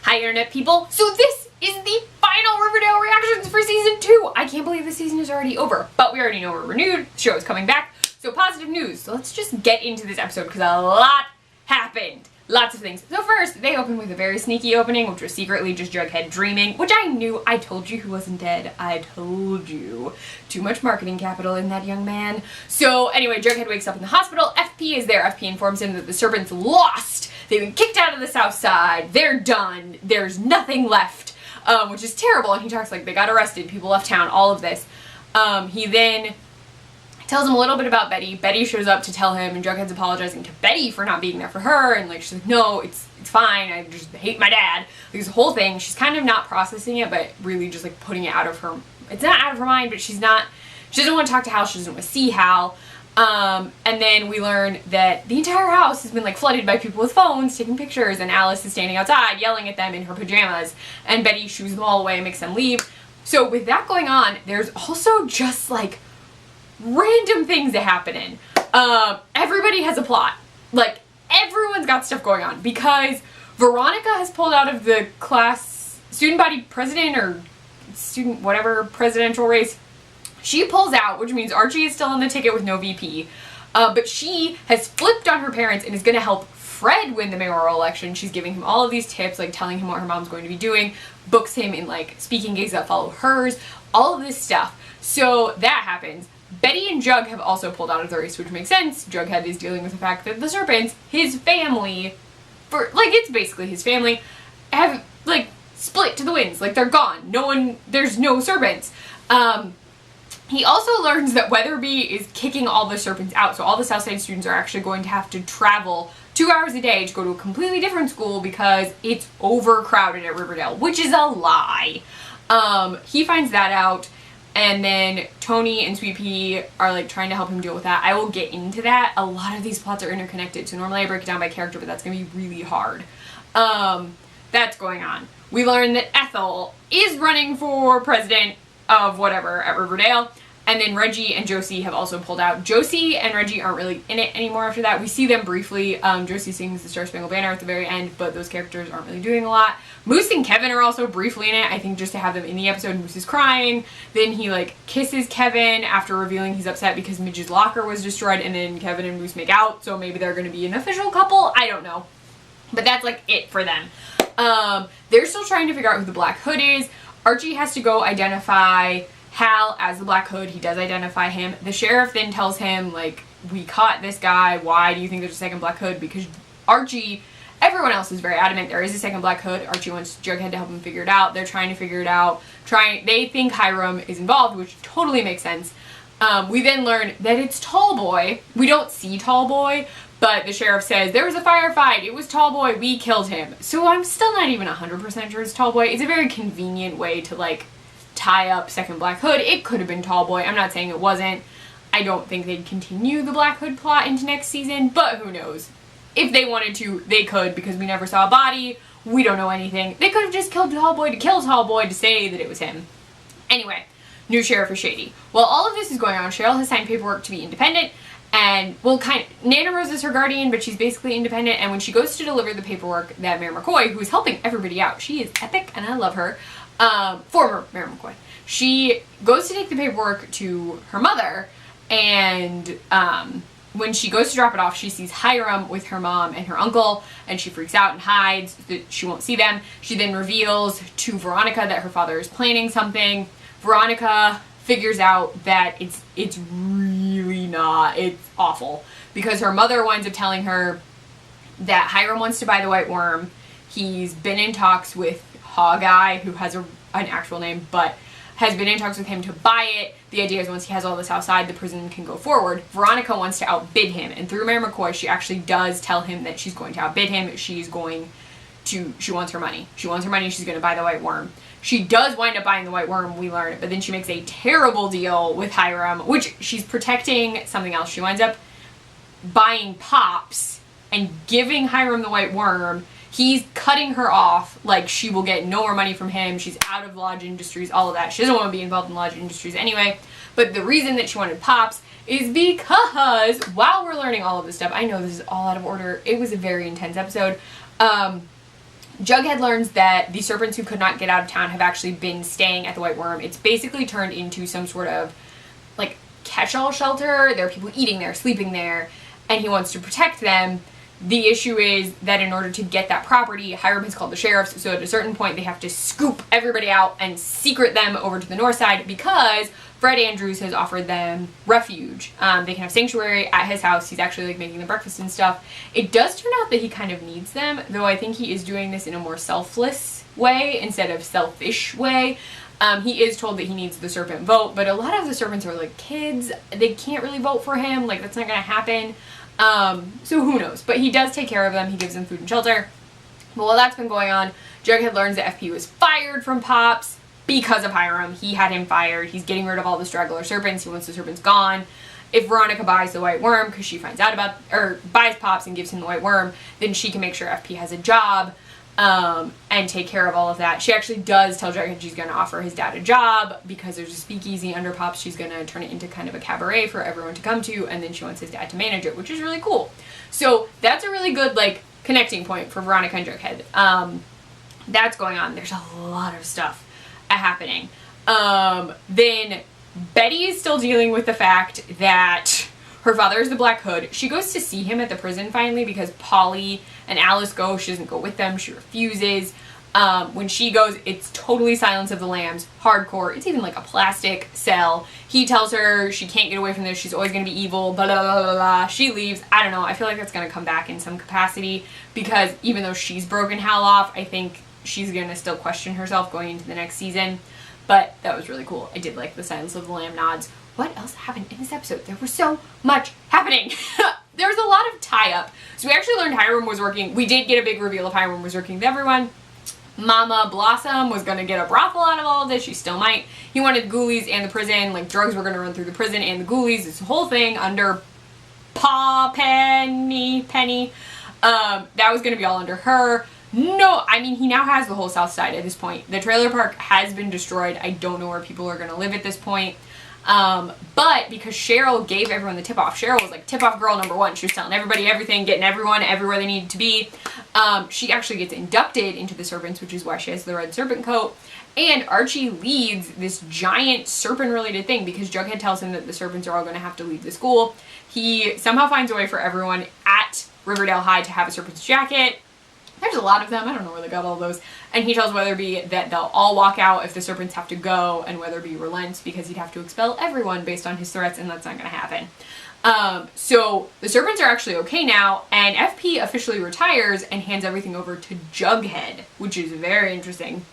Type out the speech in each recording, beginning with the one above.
Hi internet people, so this is the final Riverdale reactions for season 2. I can't believe the season is already over, but we already know we're renewed, the show is coming back, so positive news. So let's just get into this episode because a lot happened. Lots of things. So first, they opened with a very sneaky opening, which was secretly just Jughead dreaming, which I knew. I told you he wasn't dead. I told you. Too much marketing capital in that young man. So anyway, Jughead wakes up in the hospital. FP is there. FP informs him that the Serpents lost. They've been kicked out of the South Side. They're done. There's nothing left, which is terrible. And he talks like they got arrested, people left town, all of this. He then tells him a little bit about Betty. Betty shows up to tell him, and Jughead's apologizing to Betty for not being there for her, and like she's like, no, it's fine, I just hate my dad. Like, this whole thing, she's kind of not processing it, but really just like putting it out of her, it's not out of her mind, but she doesn't want to talk to Hal, she doesn't want to see Hal. And then we learn that the entire house has been like flooded by people with phones taking pictures, and Alice is standing outside yelling at them in her pajamas, and Betty shoos them all away and makes them leave. So with that going on, there's also just like random things that happen. Everybody has a plot. Like, everyone's got stuff going on because Veronica has pulled out of the class student body president or student whatever presidential race. She pulls out, which means Archie is still on the ticket with no VP. But she has flipped on her parents and is going to help Fred win the mayoral election. She's giving him all of these tips, like telling him what her mom's going to be doing, books him in like speaking gigs that follow hers, all of this stuff. So that happens. Betty and Jug have also pulled out of the race, which makes sense. Jughead is dealing with the fact that the Serpents, his family, it's basically his family, have, like, split to the winds. Like, they're gone. There's no Serpents. He also learns that Weatherby is kicking all the Serpents out, so all the Southside students are actually going to have to travel 2 hours a day to go to a completely different school because it's overcrowded at Riverdale, which is a lie. He finds that out. And then Tony and Sweet Pea are like trying to help him deal with that. I will get into that. A lot of these plots are interconnected, so normally I break it down by character, but that's going to be really hard. That's going on. We learn that Ethel is running for president of whatever at Riverdale. And then Reggie and Josie have also pulled out. Josie and Reggie aren't really in it anymore after that. We see them briefly. Josie sings the Star Spangled Banner at the very end, but those characters aren't really doing a lot. Moose and Kevin are also briefly in it, I think just to have them in the episode. Moose is crying. Then he like kisses Kevin after revealing he's upset because Midge's locker was destroyed, and then Kevin and Moose make out, so maybe they're going to be an official couple. I don't know. But that's like it for them. They're still trying to figure out who the Black Hood is. Archie has to go identify Hal as the Black Hood. He does identify him. The sheriff then tells him, like, we caught this guy. Why do you think there's a second Black Hood? Because Archie, everyone else is very adamant there is a second Black Hood. Archie wants Jughead to help him figure it out. They're trying to figure it out. They think Highr'd is involved, which totally makes sense. We then learn that it's Tallboy. We don't see Tallboy, but the sheriff says, there was a firefight. It was Tallboy. We killed him. So I'm still not even 100% sure it's Tallboy. It's a very convenient way to, like, tie up second Black Hood. It could have been Tallboy. I'm not saying it wasn't. I don't think they'd continue the Black Hood plot into next season, but who knows. If they wanted to, they could, because we never saw a body. We don't know anything. They could have just killed Tallboy to kill Tallboy to say that it was him. Anyway, new sheriff is shady. While all of this is going on, Cheryl has signed paperwork to be independent, and, well, Nana Rose is her guardian, but she's basically independent, and when she goes to deliver the paperwork, that Mayor McCoy, who is helping everybody out, she is epic, and I love her, former Mayor McCoy, she goes to take the paperwork to her mother, and, when she goes to drop it off, she sees Highr'd with her mom and her uncle, and she freaks out and hides that she won't see them. She then reveals to Veronica that her father is planning something. Veronica figures out that it's really not, it's awful, because her mother winds up telling her that Highr'd wants to buy the White Worm. He's been in talks with Hawkeye, who has an actual name, but has been in talks with him to buy it. The idea is once he has all this outside, the prison can go forward. Veronica wants to outbid him, and through Mayor McCoy, she actually does tell him that she's going to outbid him. She wants her money. She wants her money, she's going to buy the White Worm. She does wind up buying the White Worm, we learn, but then she makes a terrible deal with Highr'd, which she's protecting something else. She winds up buying Pops and giving Highr'd the White Worm. He's cutting her off, like she will get no more money from him, she's out of Lodge Industries, all of that. She doesn't want to be involved in Lodge Industries anyway, but the reason that she wanted Pops is because, while we're learning all of this stuff, I know this is all out of order, it was a very intense episode, Jughead learns that the serpents who could not get out of town have actually been staying at the White Worm. It's basically turned into some sort of, like, catch-all shelter. There are people eating there, sleeping there, and he wants to protect them. The issue is that in order to get that property, Highr'd has called the sheriffs, so at a certain point they have to scoop everybody out and secret them over to the north side because Fred Andrews has offered them refuge. They can have sanctuary at his house. He's actually, like, making the breakfast and stuff. It does turn out that he kind of needs them, though I think he is doing this in a more selfless way instead of selfish way. He is told that he needs the serpent vote, but a lot of the serpents are, like, kids. They can't really vote for him. Like, that's not gonna happen. So who knows? But he does take care of them. He gives them food and shelter. But while that's been going on, Jughead learns that FP was fired from Pops because of Hiram. He had him fired. He's getting rid of all the straggler serpents. He wants the serpents gone. If Veronica buys the White Worm, because she finds out about, or buys Pops and gives him the White Worm, then she can make sure FP has a job, and take care of all of that. She actually does tell Jughead she's going to offer his dad a job because there's a speakeasy under Pops. She's going to turn it into kind of a cabaret for everyone to come to, and then she wants his dad to manage it, which is really cool. So that's a really good, like, connecting point for Veronica and Jughead. That's going on. There's a lot of stuff happening. Then Betty is still dealing with the fact that her father is the Black Hood. She goes to see him at the prison finally because Polly and Alice go. She doesn't go with them. She refuses. When she goes, it's totally Silence of the Lambs, hardcore. It's even like a plastic cell. He tells her she can't get away from this. She's always going to be evil, blah, blah, blah, blah, blah. She leaves. I don't know. I feel like that's going to come back in some capacity because even though she's broken Hal off, I think she's going to still question herself going into the next season. But that was really cool. I did like the Silence of the Lamb nods. What else happened in this episode? There was so much happening. There was a lot of tie-up. So we actually learned Hiram was working. We did get a big reveal of Hiram was working with everyone. Mama Blossom was going to get a brothel out of all of this. She still might. He wanted ghoulies and the prison. Like, drugs were going to run through the prison and the ghoulies. This whole thing under Penny. That was going to be all under her. No, I mean, he now has the whole south side at this point. The trailer park has been destroyed. I don't know where people are going to live at this point. But because Cheryl gave everyone the tip-off, Cheryl was like tip-off girl number one. She was telling everybody everything, getting everyone everywhere they needed to be. She actually gets inducted into the Serpents, which is why she has the red serpent coat. And Archie leads this giant serpent-related thing because Jughead tells him that the serpents are all going to have to leave the school. He somehow finds a way for everyone at Riverdale High to have a serpent's jacket. There's a lot of them. I don't know where they got all those. And he tells Weatherby that they'll all walk out if the serpents have to go, and Weatherby relents because he'd have to expel everyone based on his threats, and that's not going to happen. So the serpents are actually okay now, and FP officially retires and hands everything over to Jughead, which is very interesting.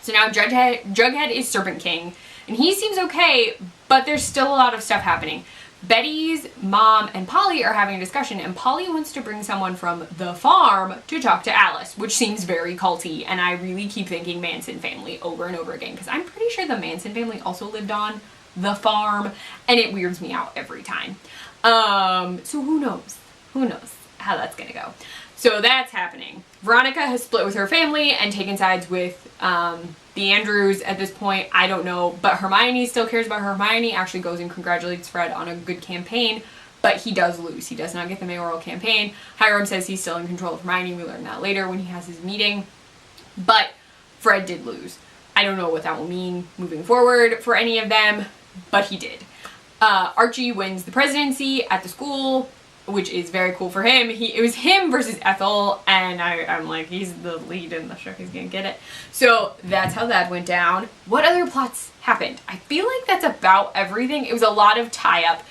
So now Jughead is Serpent King, and he seems okay, but there's still a lot of stuff happening. Betty's mom and Polly are having a discussion, and Polly wants to bring someone from the farm to talk to Alice, which seems very culty, and I really keep thinking Manson family over and over again, because I'm pretty sure the Manson family also lived on the farm, and it weirds me out every time. So who knows? Who knows how that's gonna go. So that's happening. Veronica has split with her family and taken sides with the Andrews at this point. I don't know, but Hermione still cares about her. Hermione actually goes and congratulates Fred on a good campaign, but he does lose. He does not get the mayoral campaign. Hiram says he's still in control of Hermione. We learn that later when he has his meeting, but Fred did lose. I don't know what that will mean moving forward for any of them, but he did. Archie wins the presidency at the school, which is very cool for him. It was him versus Ethel, and I'm like, he's the lead in the show, he's gonna get it. So that's how that went down. What other plots happened? I feel like that's about everything. It was a lot of tie-up.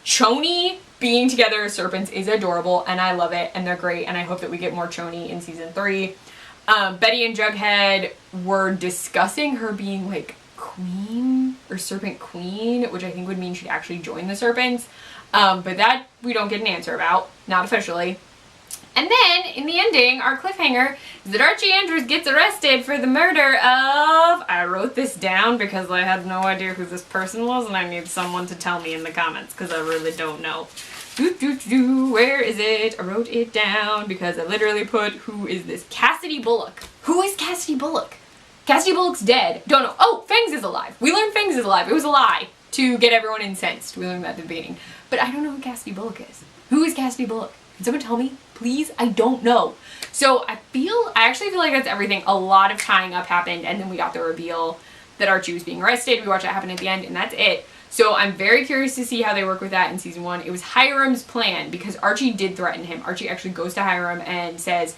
Choni being together as serpents is adorable, and I love it, and they're great, and I hope that we get more Choni in season 3. Betty and Jughead were discussing her being like queen or serpent queen, which I think would mean she'd actually join the serpents. But that we don't get an answer about, not officially. And then, in the ending, our cliffhanger is that Archie Andrews gets arrested for the murder of... I wrote this down because I had no idea who this person was, and I need someone to tell me in the comments, because I really don't know. Where is it? I wrote it down because I literally put, who is this? Cassidy Bullock. Who is Cassidy Bullock? Cassidy Bullock's dead. Don't know. Oh, Fangs is alive. We learned Fangs is alive. It was a lie to get everyone incensed. We learned that at the beginning. But I don't know who Cassidy Bullock is. Who is Cassidy Bullock? Can someone tell me, please? I don't know. So I actually feel like that's everything. A lot of tying up happened, and then we got the reveal that Archie was being arrested. We watched that happen at the end, and that's it. So I'm very curious to see how they work with that in season 1. It was Highr'd's plan because Archie did threaten him. Archie actually goes to Highr'd and says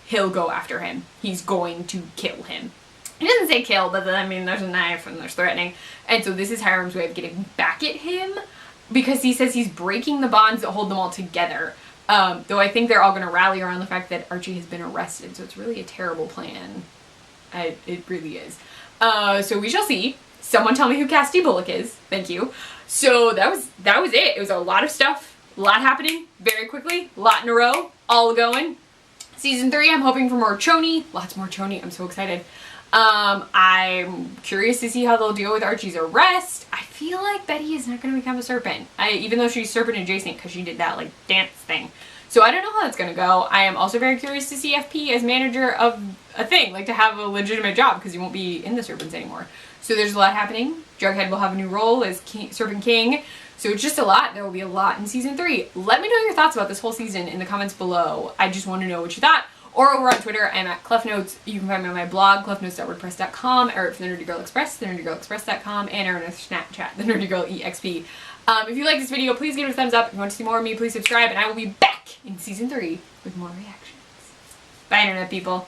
he'll go after him. He's going to kill him. He doesn't say kill, but then, I mean, there's a knife and there's threatening. And so this is Highr'd's way of getting back at him because he says he's breaking the bonds that hold them all together. Though I think they're all going to rally around the fact that Archie has been arrested. So it's really a terrible plan. It really is. So we shall see. Someone tell me who Cassidy Bullock is. Thank you. So that was it. It was a lot of stuff. A lot happening very quickly. A lot in a row. All going. Season 3, I'm hoping for more Choni. Lots more Choni. I'm so excited. I'm curious to see how they'll deal with Archie's arrest. I feel like Betty is not going to become a serpent. Even though she's serpent adjacent because she did that like dance thing. So I don't know how that's going to go. I am also very curious to see FP as manager of a thing. Like to have a legitimate job because he won't be in the serpents anymore. So there's a lot happening. Jughead will have a new role as Serpent King. So it's just a lot. There will be a lot in season 3. Let me know your thoughts about this whole season in the comments below. I just want to know what you thought. Or over on Twitter, I'm at Clef Notes. You can find me on my blog, clefnotes.wordpress.com, Eric from the Nerdy Girl Express, thenerdygirlexpress.com, and our Snapchat, the Nerdy Girl EXP. If you like this video, please give it a thumbs up. If you want to see more of me, please subscribe, and I will be back in season 3 with more reactions. Bye, Internet people.